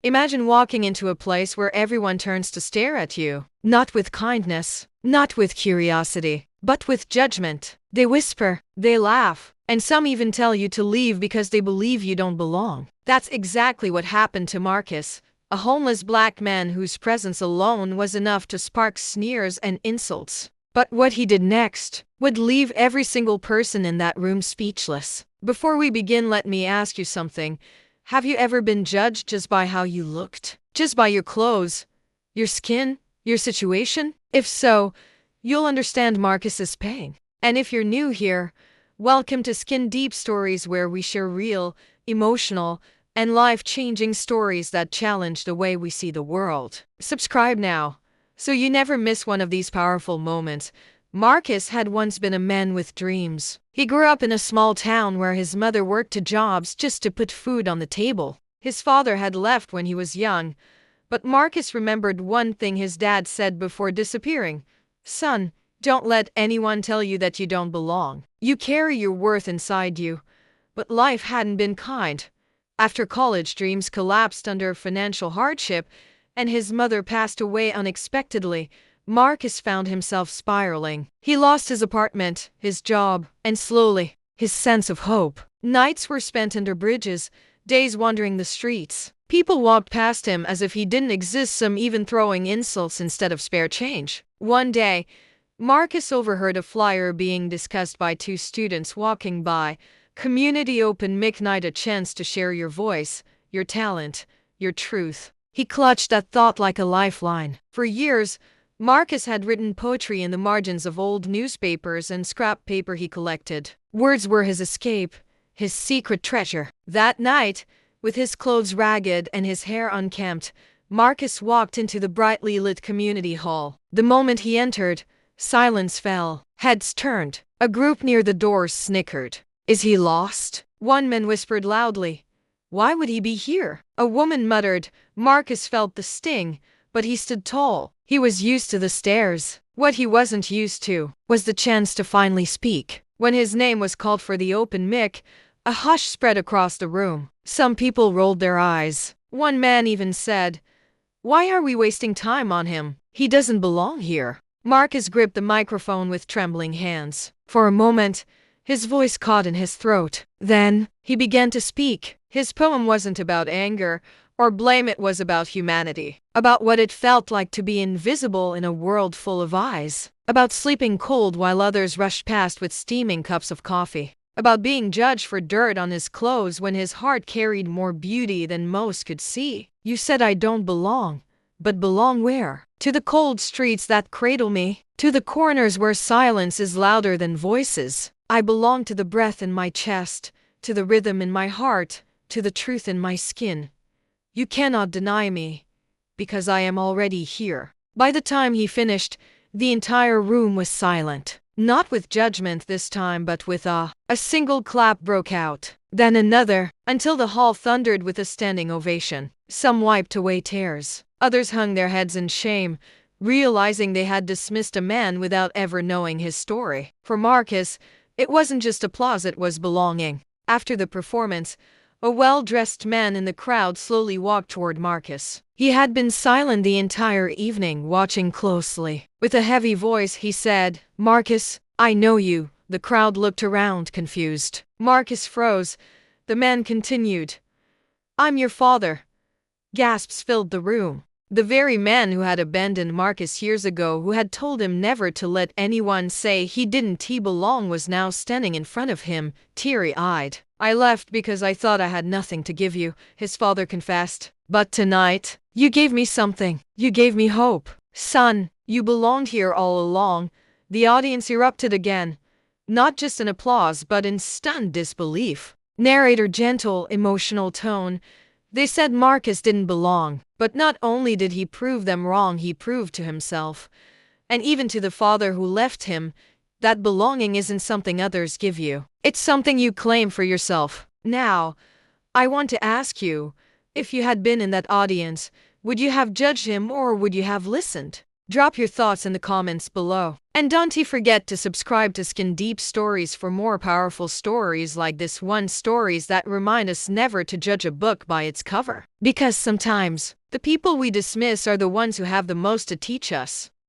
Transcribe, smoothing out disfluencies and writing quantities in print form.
Imagine walking into a place where everyone turns to stare at you, not with kindness, not with curiosity, but with judgment. They whisper, they laugh, and some even tell you to leave because they believe you don't belong. That's exactly what happened to Marcus, a homeless black man whose presence alone was enough to spark sneers and insults. But what he did next would leave every single person in that room speechless. Before we begin, let me ask you something. Have you ever been judged just by how you looked? Just by your clothes, your skin, your situation? If so, you'll understand Marcus's pain. And if you're new here, welcome to Skin Deep Stories, where we share real, emotional, and life-changing stories that challenge the way we see the world. Subscribe now, so you never miss one of these powerful moments. Marcus had once been a man with dreams. He grew up in a small town where his mother worked 2 jobs just to put food on the table. His father had left when he was young, but Marcus remembered one thing his dad said before disappearing. "Son, don't let anyone tell you that you don't belong. You carry your worth inside you." But life hadn't been kind. After college, dreams collapsed under financial hardship, and his mother passed away unexpectedly. Marcus found himself spiraling. He lost his apartment, his job, and slowly, his sense of hope. Nights were spent under bridges, days wandering the streets. People walked past him as if he didn't exist, some even throwing insults instead of spare change. One day, Marcus overheard a flyer being discussed by 2 students walking by. "Community Open Mic Night, a chance to share your voice, your talent, your truth." He clutched that thought like a lifeline. For years, Marcus had written poetry in the margins of old newspapers and scrap paper he collected. Words were his escape, his secret treasure. That night, with his clothes ragged and his hair unkempt, Marcus walked into the brightly lit community hall. The moment he entered, silence fell. Heads turned. A group near the doors snickered. "Is he lost?" One man whispered loudly. "Why would he be here?" A woman muttered. Marcus felt the sting, but he stood tall. He was used to the stares. What he wasn't used to was the chance to finally speak. When his name was called for the open mic, a hush spread across the room. Some people rolled their eyes. One man even said, "Why are we wasting time on him? He doesn't belong here." Marcus gripped the microphone with trembling hands. For a moment, his voice caught in his throat. Then, he began to speak. His poem wasn't about anger or blame, it was about humanity. About what it felt like to be invisible in a world full of eyes. About sleeping cold while others rushed past with steaming cups of coffee. About being judged for dirt on his clothes when his heart carried more beauty than most could see. "You said I don't belong, but belong where? To the cold streets that cradle me? To the corners where silence is louder than voices? I belong to the breath in my chest, to the rhythm in my heart, to the truth in my skin. You cannot deny me, because I am already here." By the time he finished, the entire room was silent. Not with judgment this time, but with awe. A single clap broke out, then another, until the hall thundered with a standing ovation. Some wiped away tears. Others hung their heads in shame, realizing they had dismissed a man without ever knowing his story. For Marcus, it wasn't just applause, it was belonging. After the performance, a well-dressed man in the crowd slowly walked toward Marcus. He had been silent the entire evening, watching closely. With a heavy voice, he said, "Marcus, I know you." The crowd looked around, confused. Marcus froze. The man continued, "I'm your father." Gasps filled the room. The very man who had abandoned Marcus years ago, who had told him never to let anyone say he didn't belong, was now standing in front of him, teary-eyed. "I left because I thought I had nothing to give you," his father confessed. "But tonight, you gave me something. You gave me hope. Son, you belonged here all along." The audience erupted again, not just in applause but in stunned disbelief. Narrator gentle, emotional tone. They said Marcus didn't belong, but not only did he prove them wrong, he proved to himself, and even to the father who left him, that belonging isn't something others give you. It's something you claim for yourself. Now, I want to ask you, if you had been in that audience, would you have judged him or would you have listened? Drop your thoughts in the comments below. And don't forget to subscribe to Skin Deep Stories for more powerful stories like this one, stories that remind us never to judge a book by its cover. Because sometimes, the people we dismiss are the ones who have the most to teach us.